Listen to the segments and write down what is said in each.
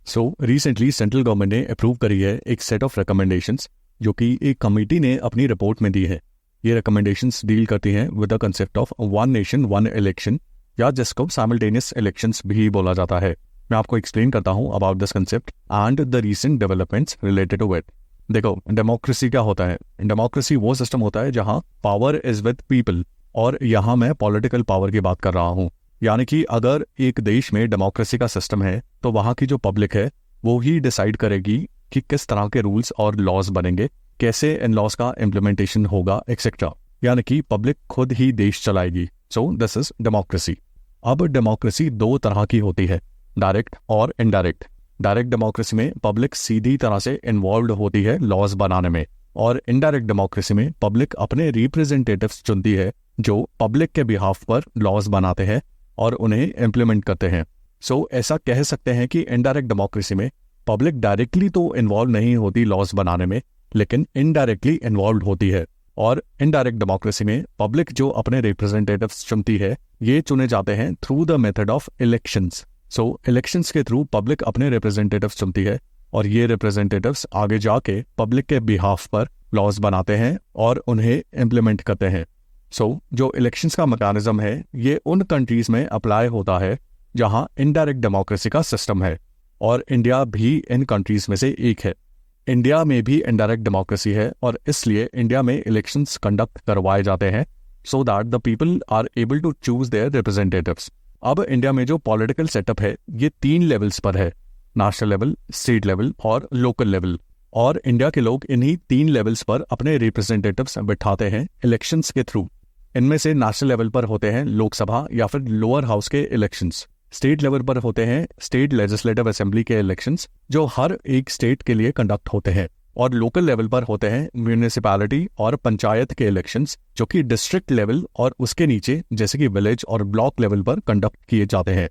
Recently central government ने approve करी है एक सेट ऑफ रिकमेंडेशंस जो कि एक कमेटी ने अपनी रिपोर्ट में दी है। ये रिकमेंडेशंस डील करती हैं with the concept of one nation one election, या जिसको साइमल्टेनियस इलेक्शंस भी बोला जाता है। मैं आपको एक्सप्लेन करता हूँ about this concept and the recent developments related to it. देखो, डेमोक्रेसी क्या होता है? डेमोक्रेसी वो सिस्टम होता है जहाँ पावर इज विद पीपल, और यहाँ मैं पॉलिटिकल पावर की बात कर रहा हूँ। यानी कि अगर एक देश में डेमोक्रेसी का सिस्टम है तो वहाँ की जो पब्लिक है वो ही डिसाइड करेगी कि किस तरह के रूल्स और लॉज बनेंगे, कैसे इन लॉज का इम्प्लीमेंटेशन होगा, एक्सेट्रा। यानी कि पब्लिक खुद ही देश चलाएगी। So this is democracy. अब डेमोक्रेसी दो तरह की होती है, डायरेक्ट और इनडायरेक्ट। डायरेक्ट डेमोक्रेसी में पब्लिक सीधी तरह से इन्वॉल्व होती है लॉज बनाने में, और इनडायरेक्ट डेमोक्रेसी में पब्लिक अपने रिप्रेजेंटेटिव्स चुनती है जो पब्लिक के बिहाफ पर लॉज बनाते हैं और उन्हें इम्प्लीमेंट करते हैं। ऐसा कह सकते हैं कि इनडायरेक्ट डेमोक्रेसी में पब्लिक डायरेक्टली तो इन्वॉल्व नहीं होती लॉज बनाने में, लेकिन इनडायरेक्टली इन्वॉल्व होती है। और इनडायरेक्ट डेमोक्रेसी में पब्लिक जो अपने रिप्रेजेंटेटिव्स चुनती है ये चुने जाते हैं through the method of elections. Elections के थ्रू पब्लिक अपने रिप्रेजेंटेटिव्स चुनती है और ये रिप्रेजेंटेटिव्स आगे जाके पब्लिक के बिहाफ पर लॉज बनाते हैं और उन्हें इम्प्लीमेंट करते हैं। जो इलेक्शंस का मैकेनिज्म है ये उन कंट्रीज में अप्लाई होता है जहां इनडायरेक्ट डेमोक्रेसी का सिस्टम है, और इंडिया भी इन कंट्रीज में से एक है। इंडिया में भी इनडायरेक्ट डेमोक्रेसी है और इसलिए इंडिया में इलेक्शंस कंडक्ट करवाए जाते हैं so that the people are able to choose their representatives. अब इंडिया में जो पॉलिटिकल सेटअप है ये 3 लेवल्स पर है, नेशनल लेवल, स्टेट लेवल और लोकल लेवल। और इंडिया के लोग इन्हीं 3 लेवल्स पर अपने रिप्रेजेंटेटिव्स बिठाते हैं इलेक्शंस के थ्रू। इनमें से नेशनल लेवल पर होते हैं लोकसभा या फिर लोअर हाउस के इलेक्शंस, स्टेट लेवल पर होते हैं स्टेट लेजिस्लेटिव असेंबली के इलेक्शंस जो हर एक स्टेट के लिए कंडक्ट होते हैं, और लोकल लेवल पर होते हैं म्यूनिसिपैलिटी और पंचायत के इलेक्शंस जो कि डिस्ट्रिक्ट लेवल और उसके नीचे जैसे कि विलेज और ब्लॉक लेवल पर कंडक्ट किए जाते हैं।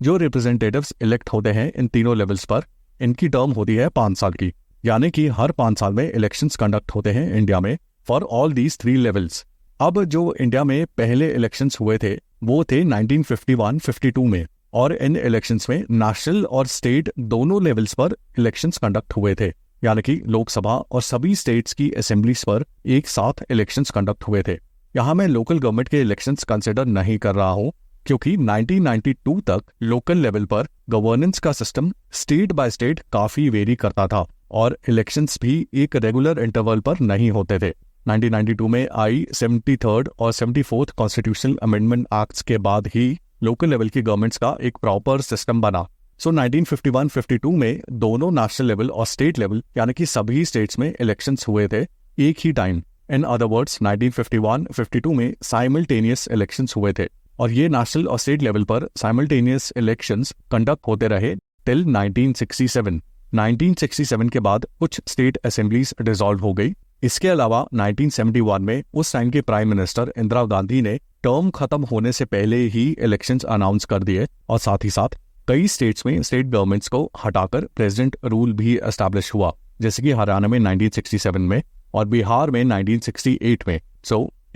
जो रिप्रेजेंटेटिव्स इलेक्ट होते हैं इन तीनों लेवल्स पर, इनकी टर्म होती है 5 साल की, यानी कि हर 5 साल में इलेक्शंस कंडक्ट होते हैं इंडिया में फॉर ऑल दीज 3 लेवल्स। अब जो इंडिया में पहले इलेक्शंस हुए थे वो थे 1951-52 में, और इन इलेक्शंस में नेशनल और स्टेट दोनों लेवल्स पर इलेक्शंस कंडक्ट हुए थे, यानी कि लोकसभा और सभी स्टेट्स की असेंबलीज पर एक साथ इलेक्शंस कंडक्ट हुए थे। यहाँ मैं लोकल गवर्नमेंट के इलेक्शंस कंसिडर नहीं कर रहा हूँ क्योंकि 1992 तक लोकल लेवल पर गवर्नेंस का सिस्टम स्टेट बाय स्टेट काफी वेरी करता था और इलेक्शंस भी एक रेगुलर इंटरवल पर नहीं होते थे। 1992 में आई 73rd और 74th कॉन्स्टिट्यूशनल अमेंडमेंट एक्ट्स के बाद ही लोकल लेवल की गवर्नमेंट्स का एक प्रॉपर सिस्टम बना। 1951-52 में दोनों नेशनल लेवल और स्टेट लेवल यानी कि सभी स्टेट्स में इलेक्शंस हुए थे एक ही टाइम। इन अदर वर्ड्स 1951-52 में साइमल्टेनियस इलेक्शंस हुए थे, और ये नेशनल और स्टेट लेवल पर साइमल्टेनियस इलेक्शंस कंडक्ट होते रहे टिल 1967। 1967 के बाद कुछ स्टेट असेंबलीज डिसॉल्व हो गई। इसके अलावा 1971 में उस टाइम के प्राइम मिनिस्टर इंदिरा गांधी ने टर्म खत्म होने से पहले ही इलेक्शंस अनाउंस कर दिए, और साथ ही साथ कई स्टेट्स में स्टेट गवर्नमेंट्स को हटाकर प्रेसिडेंट रूल भी एस्टैब्लिश हुआ, जैसे कि हरियाणा में 1967 में और बिहार में 1968 में।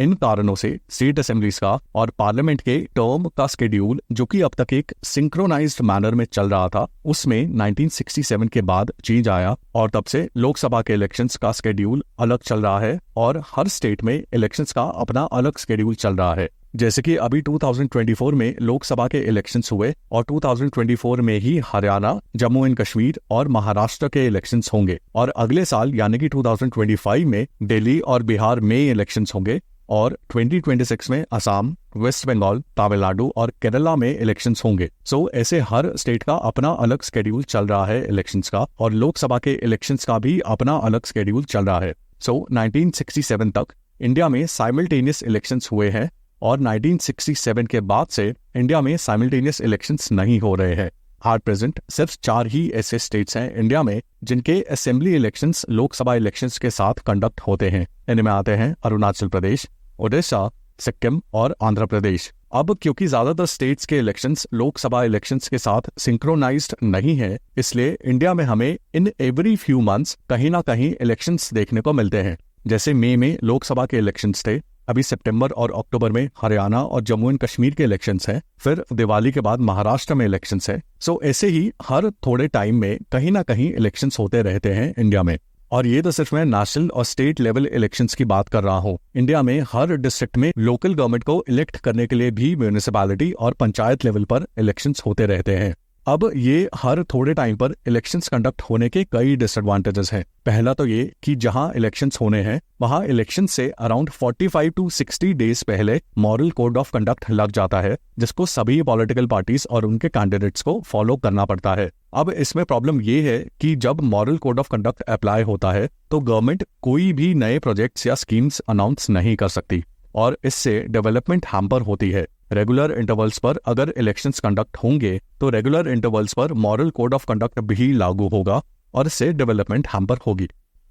इन कारणों से स्टेट असेंबलीज का और पार्लियामेंट के टर्म का शेड्यूल जो कि अब तक एक सिंक्रोनाइज्ड मैनर में चल रहा था, उसमें 1967 के बाद चेंज आया, और तब से लोकसभा के इलेक्शंस का शेड्यूल अलग चल रहा है और हर स्टेट में इलेक्शंस का अपना अलग शेड्यूल चल रहा है। जैसे कि अभी 2024 में लोकसभा के इलेक्शंस हुए और 2024 में ही हरियाणा, जम्मू एंड कश्मीर और महाराष्ट्र के इलेक्शंस होंगे, और अगले साल यानी कि 2025 में दिल्ली और बिहार में इलेक्शंस होंगे, और 2026 में असम, वेस्ट बंगाल, तमिलनाडु और केरला में इलेक्शंस होंगे। ऐसे हर स्टेट का अपना अलग शेड्यूल चल रहा है इलेक्शंस का, और लोकसभा के इलेक्शंस का भी अपना अलग शेड्यूल चल रहा है। 1967 तक इंडिया में साइमल्टेनियस इलेक्शंस हुए हैं, और 1967 के बाद से इंडिया में साइमल्टेनियस इलेक्शंस नहीं हो रहे हैं। एट प्रेजेंट सिर्फ 4 ही ऐसे स्टेट्स हैं इंडिया में जिनके असेंबली इलेक्शंस लोकसभा इलेक्शंस के साथ कंडक्ट होते हैं। इनमें आते हैं अरुणाचल प्रदेश, उड़ीसा, सिक्किम और आंध्र प्रदेश। अब क्योंकि ज्यादातर स्टेट्स के इलेक्शंस लोकसभा इलेक्शंस के साथ सिंक्रोनाइज्ड नहीं है, इसलिए इंडिया में हमें इन एवरी फ्यू मंथ्स कहीं ना कहीं इलेक्शंस देखने को मिलते हैं। जैसे मई में लोकसभा के इलेक्शंस थे, अभी सितंबर और अक्टूबर में हरियाणा और जम्मू एंड कश्मीर के इलेक्शंस हैं, फिर दिवाली के बाद महाराष्ट्र में इलेक्शंस हैं। सो ऐसे ही हर थोड़े टाइम में कहीं ना कहीं इलेक्शंस होते रहते हैं इंडिया में। और ये तो सिर्फ मैं नेशनल और स्टेट लेवल इलेक्शंस की बात कर रहा हूँ। इंडिया में हर डिस्ट्रिक्ट में लोकल गवर्नमेंट को इलेक्ट करने के लिए भी म्यूनिसिपैलिटी और पंचायत लेवल पर इलेक्शंस होते रहते हैं। अब ये हर थोड़े टाइम पर इलेक्शंस कंडक्ट होने के कई डिसएडवांटेजेस हैं। पहला तो ये कि जहां इलेक्शंस होने हैं वहां इलेक्शन से अराउंड 45 to 60 डेज पहले मॉरल कोड ऑफ कंडक्ट लग जाता है, जिसको सभी पॉलिटिकल पार्टीज और उनके कैंडिडेट्स को फॉलो करना पड़ता है। अब इसमें प्रॉब्लम ये है कि जब moral code of conduct apply होता है तो गवर्नमेंट कोई भी नए प्रोजेक्ट्स या स्कीम्स अनाउंस नहीं कर सकती और इससे डेवलपमेंट हैम्पर होती है। रेगुलर इंटरवल्स पर अगर इलेक्शंस कंडक्ट होंगे तो रेगुलर इंटरवल्स पर मॉरल कोड ऑफ कंडक्ट भी लागू होगा और इससे डेवलपमेंट हैम्पर होगी।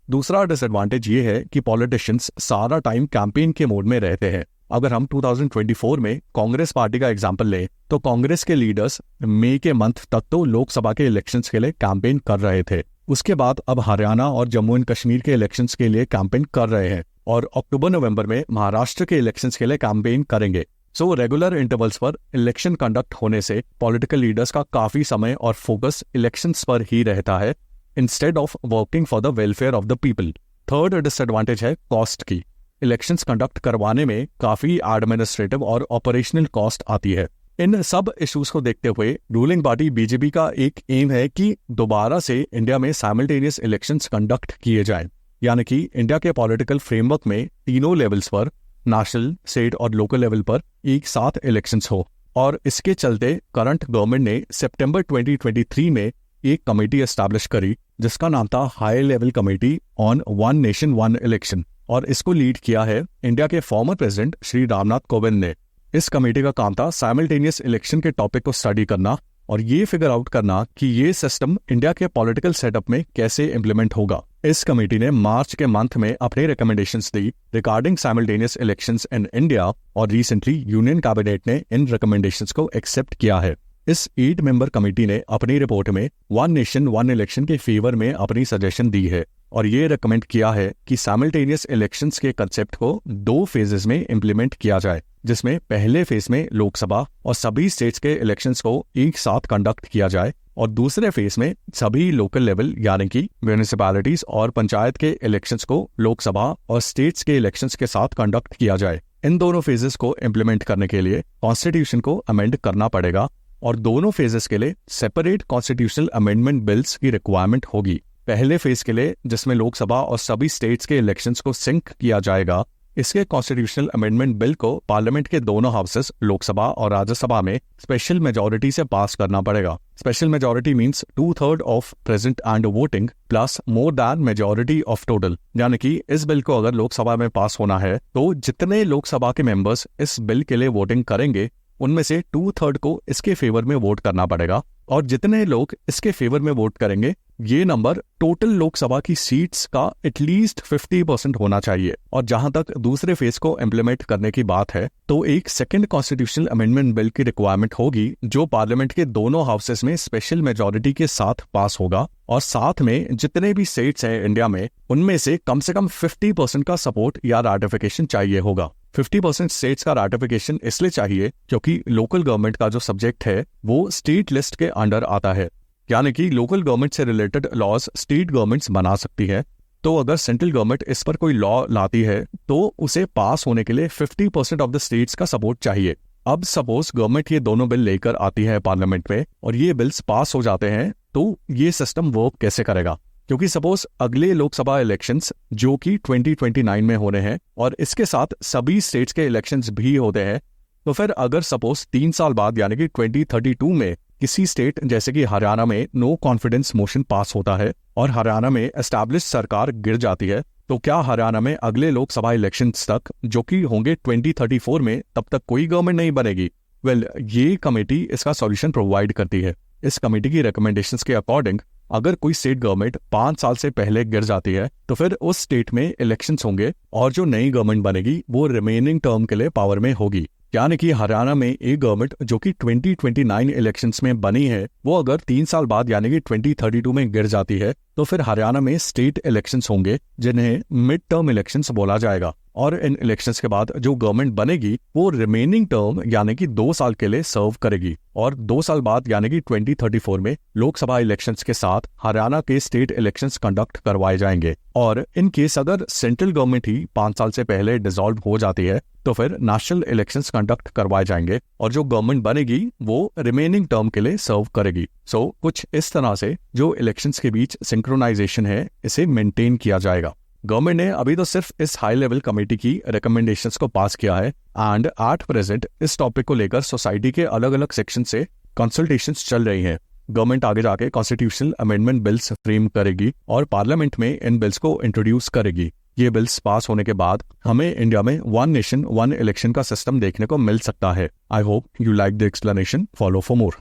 दूसरा डिसएडवांटेज ये है कि पॉलिटिशियंस सारा टाइम कैंपेन के मोड में रहते हैं। अगर हम 2024 में कांग्रेस पार्टी का एग्जांपल लें तो कांग्रेस के लीडर्स मई के मंथ तक तो लोकसभा के इलेक्शंस के लिए कैंपेन कर रहे थे। उसके बाद अब हरियाणा और जम्मू एंड कश्मीर के इलेक्शंस के लिए कैंपेन कर रहे हैं और अक्टूबर नवंबर में महाराष्ट्र के इलेक्शंस के लिए कैंपेन करेंगे। सो रेगुलर इंटरवल्स पर इलेक्शन कंडक्ट होने से पॉलिटिकल लीडर्स का काफी समय और फोकस इलेक्शंस पर ही रहता है instead of working for the welfare of the people. Third disadvantage है कॉस्ट की। इलेक्शंस कंडक्ट करवाने में काफी एडमिनिस्ट्रेटिव और ऑपरेशनल कॉस्ट आती है। इन सब इश्यूज को देखते हुए रूलिंग पार्टी बीजेपी का एक एम है कि दोबारा से इंडिया में साइमल्टेनियस इलेक्शंस कंडक्ट किए जाएं, यानी कि इंडिया के पॉलिटिकल फ्रेमवर्क में तीनों लेवल्स पर नेशनल, स्टेट और लोकल लेवल पर एक साथ इलेक्शंस हो। और इसके चलते करंट गवर्नमेंट ने सितंबर 2023 में एक कमेटी एस्टैब्लिश करी जिसका नाम था high level committee on one nation one election और इसको लीड किया है इंडिया के फॉर्मर प्रेसिडेंट श्री रामनाथ कोविंद ने। इस कमेटी का काम था साइमल्टेनियस इलेक्शन के टॉपिक को स्टडी करना और ये फिगर आउट करना कि ये सिस्टम इंडिया के पॉलिटिकल सेटअप में कैसे इम्प्लीमेंट होगा। इस कमेटी ने मार्च के मंथ में अपने recommendations the regarding simultaneous elections in India और रिसेंटली यूनियन कैबिनेट ने इन रिकमेंडेशंस को एक्सेप्ट किया है। इस 8 मेंबर कमेटी ने अपनी रिपोर्ट में वन नेशन वन इलेक्शन के फेवर में अपनी सजेशन दी है और ये रिकमेंड किया है कि साइमल्टेनियस इलेक्शंस के कंसेप्ट को 2 फेजेस में इम्प्लीमेंट किया जाए, जिसमें पहले फेज में लोकसभा और सभी स्टेट्स के इलेक्शंस को एक साथ कंडक्ट किया जाए और दूसरे फेज में सभी लोकल लेवल यानी कि म्यूनिसिपैलिटीज और पंचायत के इलेक्शंस को लोकसभा और स्टेट्स के इलेक्शंस के साथ कंडक्ट किया जाए। इन दोनों फेजेस को इम्प्लीमेंट करने के लिए कॉन्स्टिट्यूशन को अमेंड करना पड़ेगा और दोनों फेजेस के लिए सेपरेट कॉन्स्टिट्यूशनल अमेंडमेंट बिल्स की रिक्वायरमेंट होगी। पहले फेज के लिए जिसमें लोकसभा और सभी स्टेट्स के इलेक्शंस को सिंक किया जाएगा, इसके कॉन्स्टिट्यूशनल अमेंडमेंट बिल को पार्लियामेंट के दोनों हाउसेस लोकसभा और राज्यसभा में स्पेशल मेजॉरिटी से पास करना पड़ेगा। Special majority means 2/3 of present and voting plus more than majority of total, यानी कि इस बिल को अगर लोकसभा में पास होना है तो जितने लोकसभा के मेंबर्स इस बिल के लिए वोटिंग करेंगे उनमें से 2/3 को इसके फेवर में वोट करना पड़ेगा और जितने लोग इसके फेवर में वोट करेंगे ये नंबर टोटल लोकसभा की सीट्स का एटलीस्ट 50% होना चाहिए। और जहां तक दूसरे फेज को इम्प्लीमेंट करने की बात है तो एक सेकंड कॉन्स्टिट्यूशनल अमेंडमेंट बिल की रिक्वायरमेंट होगी जो पार्लियामेंट के दोनों हाउसेस में स्पेशल मेजॉरिटी के साथ पास होगा और साथ में जितने भी स्टेट्स हैं इंडिया में उनमें से कम 50% का सपोर्ट या रैटिफिकेशन चाहिए होगा। 50% स्टेट्स का रैटिफिकेशन इसलिए चाहिए क्योंकि लोकल गवर्नमेंट का जो सब्जेक्ट है वो स्टेट लिस्ट के अंडर आता है, यानी कि लोकल गवर्नमेंट से रिलेटेड लॉज स्टेट गवर्नमेंट्स बना सकती है। तो अगर सेंट्रल गवर्नमेंट इस पर कोई लॉ लाती है तो उसे पास होने के लिए 50% ऑफ द स्टेट्स का सपोर्ट चाहिए। अब सपोज गवर्नमेंट ये दोनों बिल लेकर आती है पार्लियामेंट में और ये बिल्स पास हो जाते हैं तो ये सिस्टम वर्क कैसे करेगा? क्योंकि सपोज अगले लोकसभा इलेक्शंस जो कि 2029 में होने हैं और इसके साथ सभी स्टेट्स के इलेक्शंस भी होते हैं, तो फिर अगर सपोज 3 साल बाद यानी कि 2032 में किसी स्टेट जैसे कि हरियाणा में नो कॉन्फिडेंस मोशन पास होता है और हरियाणा में एस्टैब्लिश सरकार गिर जाती है, तो क्या हरियाणा में अगले लोकसभा इलेक्शंस तक जो कि होंगे 2034 में तब तक कोई गवर्नमेंट नहीं बनेगी? ये कमेटी इसका सॉल्यूशन प्रोवाइड करती है। इस कमेटी की रिकमेंडेशंस के अकॉर्डिंग अगर कोई स्टेट गवर्नमेंट 5 साल से पहले गिर जाती है तो फिर उस स्टेट में इलेक्शंस होंगे और जो नई गवर्नमेंट बनेगी वो रिमेनिंग टर्म के लिए पावर में होगी। यानी कि हरियाणा में एक गवर्नमेंट जो कि 2029 इलेक्शंस में बनी है वो अगर 3 साल बाद यानी कि 2032 में गिर जाती है तो फिर हरियाणा में स्टेट इलेक्शंस होंगे जिन्हें मिड टर्म इलेक्शंस बोला जाएगा। और इन इलेक्शंस के बाद जो गवर्नमेंट बनेगी वो रिमेनिंग टर्म यानी कि 2 साल के लिए सर्व करेगी, और 2 साल बाद यानी कि 2034 में लोकसभा इलेक्शंस के साथ हरियाणा के स्टेट इलेक्शंस कंडक्ट करवाए जाएंगे। और इन केस अगर सेंट्रल गवर्नमेंट ही 5 साल से पहले डिसॉल्व हो जाती है तो फिर नेशनल इलेक्शंस कंडक्ट करवाए जाएंगे और जो गवर्नमेंट बनेगी वो रिमेनिंग टर्म के लिए सर्व करेगी। सो कुछ इस तरह से जो इलेक्शंस के बीच सिंक्रोनाइजेशन है इसे मेंटेन किया जाएगा। गवर्नमेंट ने अभी तो सिर्फ इस हाई लेवल कमेटी की रिकमेंडेशंस को पास किया है एंड एट प्रेजेंट इस टॉपिक को लेकर सोसाइटी के अलग अलग सेक्शन से कंसल्टेशंस चल रही हैं। गवर्नमेंट आगे जाके कॉन्स्टिट्यूशनल अमेंडमेंट बिल्स फ्रेम करेगी और पार्लियामेंट में इन बिल्स को इंट्रोड्यूस करेगी। ये बिल्स पास होने के बाद हमें इंडिया में 1 नेशन 1 इलेक्शन का सिस्टम देखने को मिल सकता है। I hope you like the explanation. Follow for more.